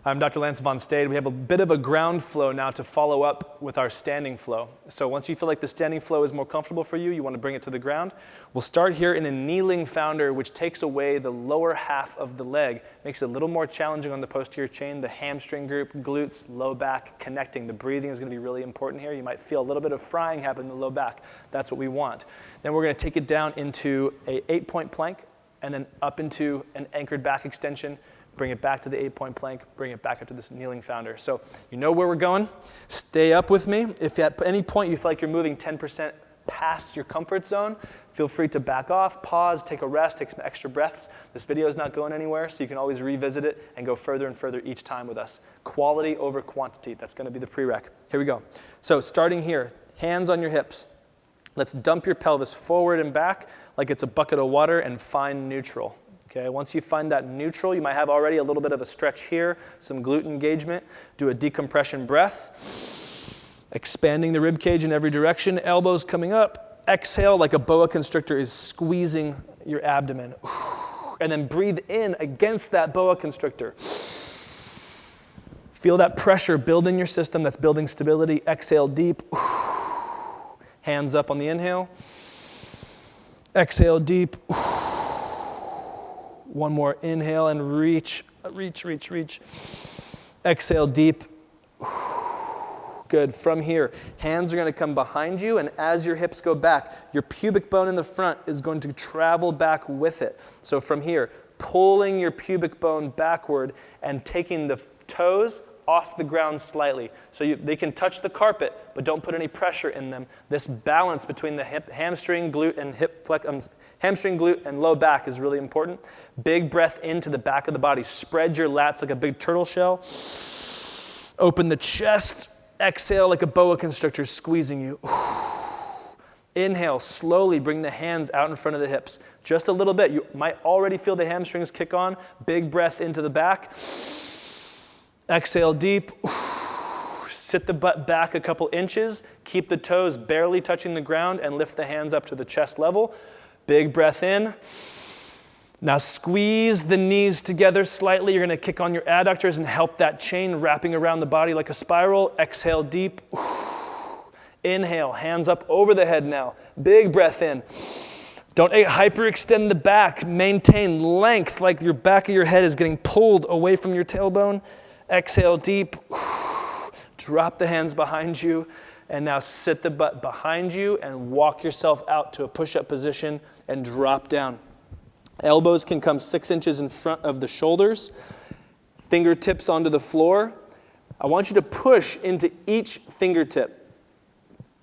I'm Dr. Lance von Stade. We have a bit of a ground flow now to follow up with our standing flow. So once you feel like the standing flow is more comfortable for you, you want to bring it to the ground. We'll start here in a kneeling founder, which takes away the lower half of the leg, makes it a little more challenging on the posterior chain, the hamstring group, glutes, low back, connecting. The breathing is going to be really important here. You might feel a little bit of frying happen in the low back. That's what we want. Then we're going to take it down into a 8-point plank, and then up into an anchored back extension. Bring it back to the 8-point plank, bring it back up to this kneeling founder. So you know where we're going. Stay up with me. If at any point you feel like you're moving 10% past your comfort zone, feel free to back off, pause, take a rest, take some extra breaths. This video is not going anywhere, so you can always revisit it and go further and further each time with us. Quality over quantity. That's going to be the prereq. Here we go. So starting here, hands on your hips. Let's dump your pelvis forward and back like it's a bucket of water and find neutral. Okay, once you find that neutral, you might have already a little bit of a stretch here, some glute engagement. Do a decompression breath, expanding the rib cage in every direction, elbows coming up. Exhale like a boa constrictor is squeezing your abdomen. And then breathe in against that boa constrictor. Feel that pressure build in your system, that's building stability. Exhale deep. Hands up on the inhale. Exhale deep. One more inhale and reach. Exhale deep. Good. From here, hands are going to come behind you, and as your hips go back, your pubic bone in the front is going to travel back with it. So from here, pulling your pubic bone backward and taking the toes off the ground slightly. So they can touch the carpet, but don't put any pressure in them. This balance between the hamstring, glute, and hamstring, glute, and low back is really important. Big breath into the back of the body. Spread your lats like a big turtle shell. Open the chest. Exhale like a boa constrictor squeezing you. Inhale, slowly bring the hands out in front of the hips. Just a little bit. You might already feel the hamstrings kick on. Big breath into the back. Exhale deep. Sit the butt back a couple inches. Keep the toes barely touching the ground and lift the hands up to the chest level. Big breath in. Now squeeze the knees together slightly. You're going to kick on your adductors and help that chain wrapping around the body like a spiral. Exhale deep. Inhale, hands up over the head now. Big breath in. Don't hyperextend the back. Maintain length like your back of your head is getting pulled away from your tailbone. Exhale deep. Drop the hands behind you. And now sit the butt behind you and walk yourself out to a push-up position and drop down. Elbows can come 6 inches in front of the shoulders. Fingertips onto the floor. I want you to push into each fingertip.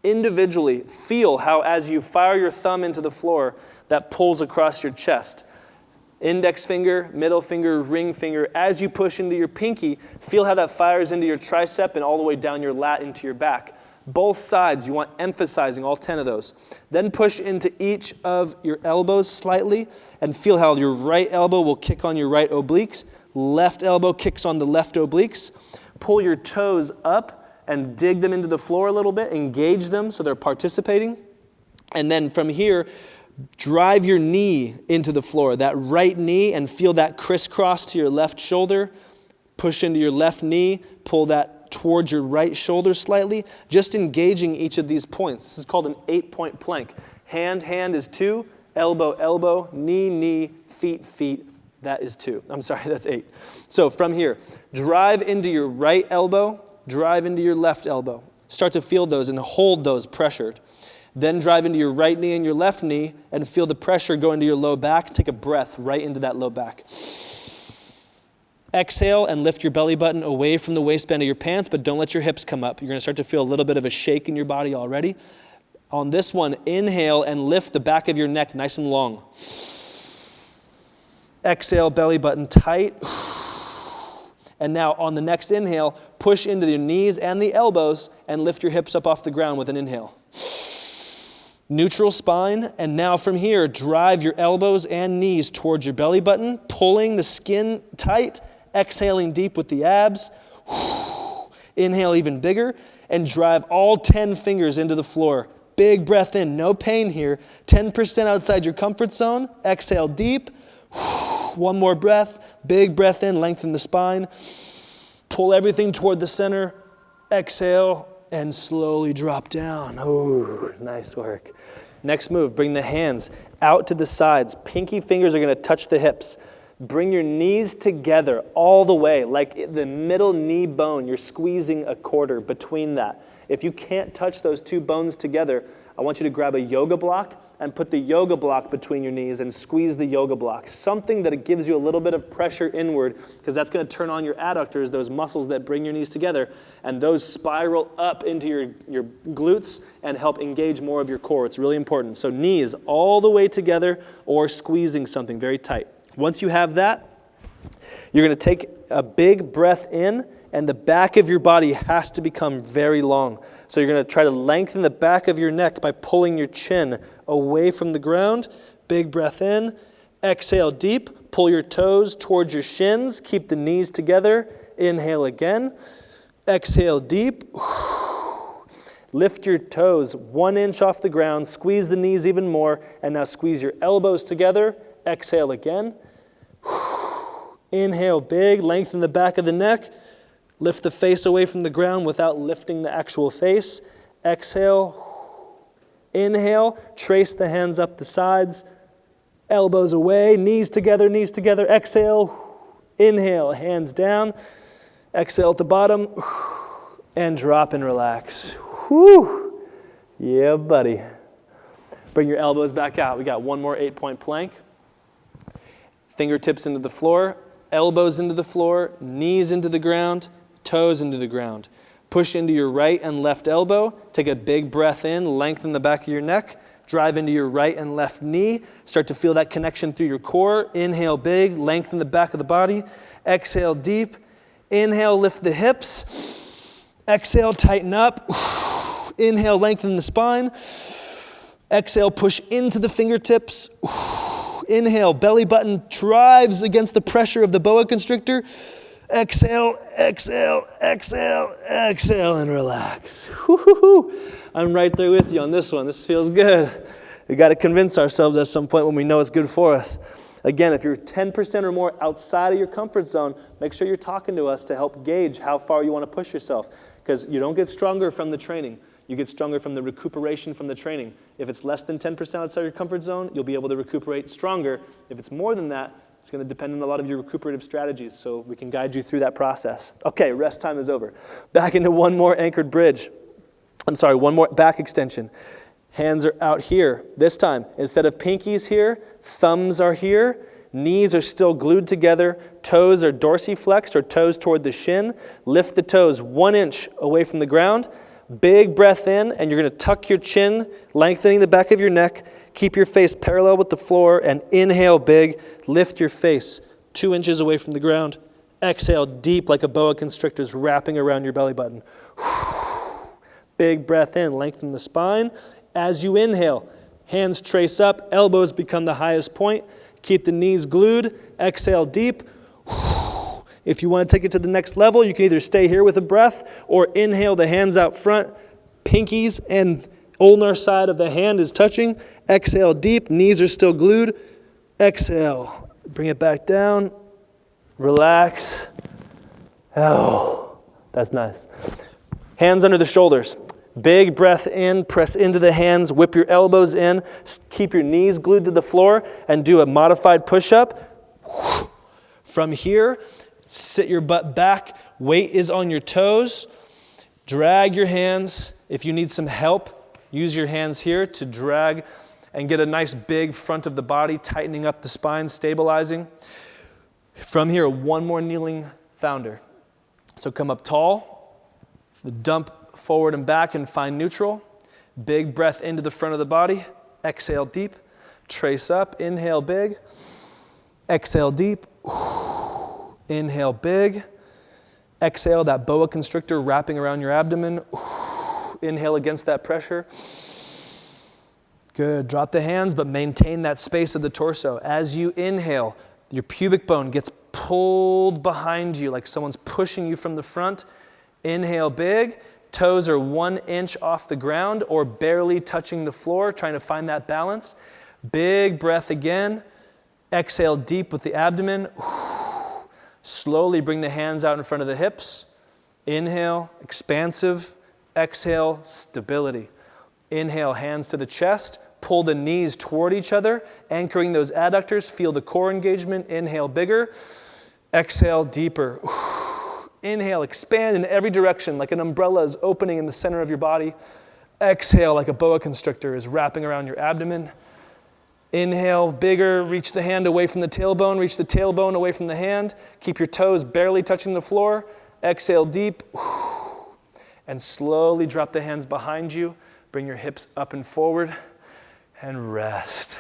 Individually, feel how as you fire your thumb into the floor, that pulls across your chest. Index finger, middle finger, ring finger. As you push into your pinky, feel how that fires into your tricep and all the way down your lat into your back. Both sides, you want emphasizing all 10 of those. Then push into each of your elbows slightly and feel how your right elbow will kick on your right obliques. Left elbow kicks on the left obliques. Pull your toes up and dig them into the floor a little bit. Engage them so they're participating. And then from here, drive your knee into the floor, that right knee, and feel that crisscross to your left shoulder. Push into your left knee, pull that towards your right shoulder slightly, just engaging each of these points. This is called an 8-point plank. Hand is 2, elbow, knee, feet, that is 2. I'm sorry, that's 8. So from here, drive into your right elbow, drive into your left elbow. Start to feel those and hold those pressured. Then drive into your right knee and your left knee and feel the pressure go into your low back. Take a breath right into that low back. Exhale and lift your belly button away from the waistband of your pants, but don't let your hips come up. You're going to start to feel a little bit of a shake in your body already. On this one, inhale and lift the back of your neck nice and long. Exhale, belly button tight. And now on the next inhale, push into your knees and the elbows and lift your hips up off the ground with an inhale. Neutral spine, and now from here, drive your elbows and knees towards your belly button, pulling the skin tight, exhaling deep with the abs. Inhale even bigger, and drive all 10 fingers into the floor. Big breath in, no pain here. 10% outside your comfort zone. Exhale deep. One more breath, big breath in, lengthen the spine. Pull everything toward the center. Exhale and slowly drop down. Ooh, nice work. Next move, bring the hands out to the sides. Pinky fingers are going to touch the hips. Bring your knees together all the way, like the middle knee bone. You're squeezing a quarter between that. If you can't touch those two bones together, I want you to grab a yoga block and put the yoga block between your knees and squeeze the yoga block. Something that gives you a little bit of pressure inward, because that's going to turn on your adductors, those muscles that bring your knees together, and those spiral up into your glutes and help engage more of your core. It's really important. So knees all the way together or squeezing something very tight. Once you have that, you're going to take a big breath in, and the back of your body has to become very long. So you're going to try to lengthen the back of your neck by pulling your chin away from the ground. Big breath in. Exhale deep. Pull your toes towards your shins. Keep the knees together. Inhale again. Exhale deep. Lift your toes 1 inch off the ground. Squeeze the knees even more. And now squeeze your elbows together. Exhale again. Inhale big. Lengthen the back of the neck. Lift the face away from the ground without lifting the actual face. Exhale. Inhale. Trace the hands up the sides. Elbows away. Knees together, knees together. Exhale. Inhale. Hands down. Exhale at the bottom. And drop and relax. Whew. Yeah, buddy. Bring your elbows back out. We got one more 8-point plank. Fingertips into the floor. Elbows into the floor. Knees into the ground. Toes into the ground. Push into your right and left elbow. Take a big breath in. Lengthen the back of your neck. Drive into your right and left knee. Start to feel that connection through your core. Inhale big. Lengthen the back of the body. Exhale deep. Inhale, lift the hips. Exhale, tighten up. Inhale, lengthen the spine. Exhale, push into the fingertips. Inhale, belly button drives against the pressure of the boa constrictor. Exhale, exhale, exhale, exhale, and relax. Woo-hoo-hoo. I'm right there with you on this one. This feels good. We got to convince ourselves at some point when we know it's good for us. Again, if you're 10% or more outside of your comfort zone, make sure you're talking to us to help gauge how far you want to push yourself, because you don't get stronger from the training. You get stronger from the recuperation from the training. If it's less than 10% outside your comfort zone, you'll be able to recuperate stronger. If it's more than that, it's going to depend on a lot of your recuperative strategies, so we can guide you through that process. Okay, rest time is over. Back into one more anchored bridge. One more back extension. Hands are out here. This time, instead of pinkies here, thumbs are here. Knees are still glued together. Toes are dorsiflexed or toes toward the shin. Lift the toes 1 inch away from the ground. Big breath in, and you're going to tuck your chin, lengthening the back of your neck. Keep your face parallel with the floor, and inhale big. Lift your face 2 inches away from the ground. Exhale deep like a boa constrictor's wrapping around your belly button. Big breath in, lengthen the spine. As you inhale, hands trace up, elbows become the highest point. Keep the knees glued. Exhale deep. If you want to take it to the next level, you can either stay here with a breath or inhale the hands out front. Pinkies and ulnar side of the hand is touching. Exhale deep. Knees are still glued. Exhale. Bring it back down. Relax. Oh, that's nice. Hands under the shoulders. Big breath in. Press into the hands. Whip your elbows in. Keep your knees glued to the floor and do a modified push-up. From here, sit your butt back. Weight is on your toes. Drag your hands. If you need some help, use your hands here to drag and get a nice big front of the body, tightening up the spine, stabilizing. From here, one more kneeling founder. So come up tall, dump forward and back and find neutral. Big breath into the front of the body. Exhale deep. Trace up. Inhale big. Exhale deep. Inhale big. Exhale, that boa constrictor wrapping around your abdomen. Inhale against that pressure. Good. Drop the hands, but maintain that space of the torso. As you inhale, your pubic bone gets pulled behind you like someone's pushing you from the front. Inhale big. Toes are 1 inch off the ground or barely touching the floor, trying to find that balance. Big breath again. Exhale deep with the abdomen. Slowly bring the hands out in front of the hips. Inhale, expansive. Exhale, stability. Inhale, hands to the chest. Pull the knees toward each other, anchoring those adductors. Feel the core engagement. Inhale, bigger. Exhale, deeper. Inhale, expand in every direction like an umbrella is opening in the center of your body. Exhale, like a boa constrictor is wrapping around your abdomen. Inhale, bigger, reach the hand away from the tailbone, reach the tailbone away from the hand. Keep your toes barely touching the floor. Exhale deep. And slowly drop the hands behind you. Bring your hips up and forward and rest.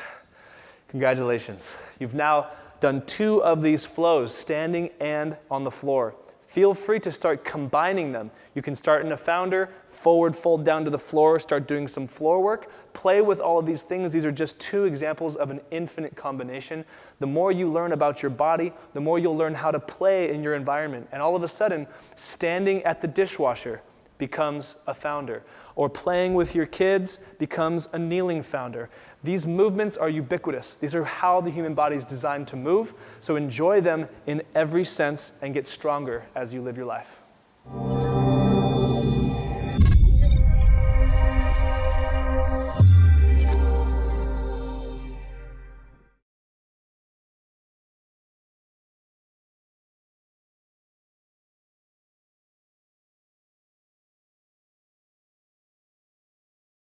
Congratulations. You've now done 2 of these flows, standing and on the floor. Feel free to start combining them. You can start in a founder, forward fold down to the floor, start doing some floor work. Play with all of these things. These are just 2 examples of an infinite combination. The more you learn about your body, the more you'll learn how to play in your environment. And all of a sudden, standing at the dishwasher becomes a founder, or playing with your kids becomes a kneeling founder. These movements are ubiquitous. These are how the human body is designed to move, so enjoy them in every sense and get stronger as you live your life.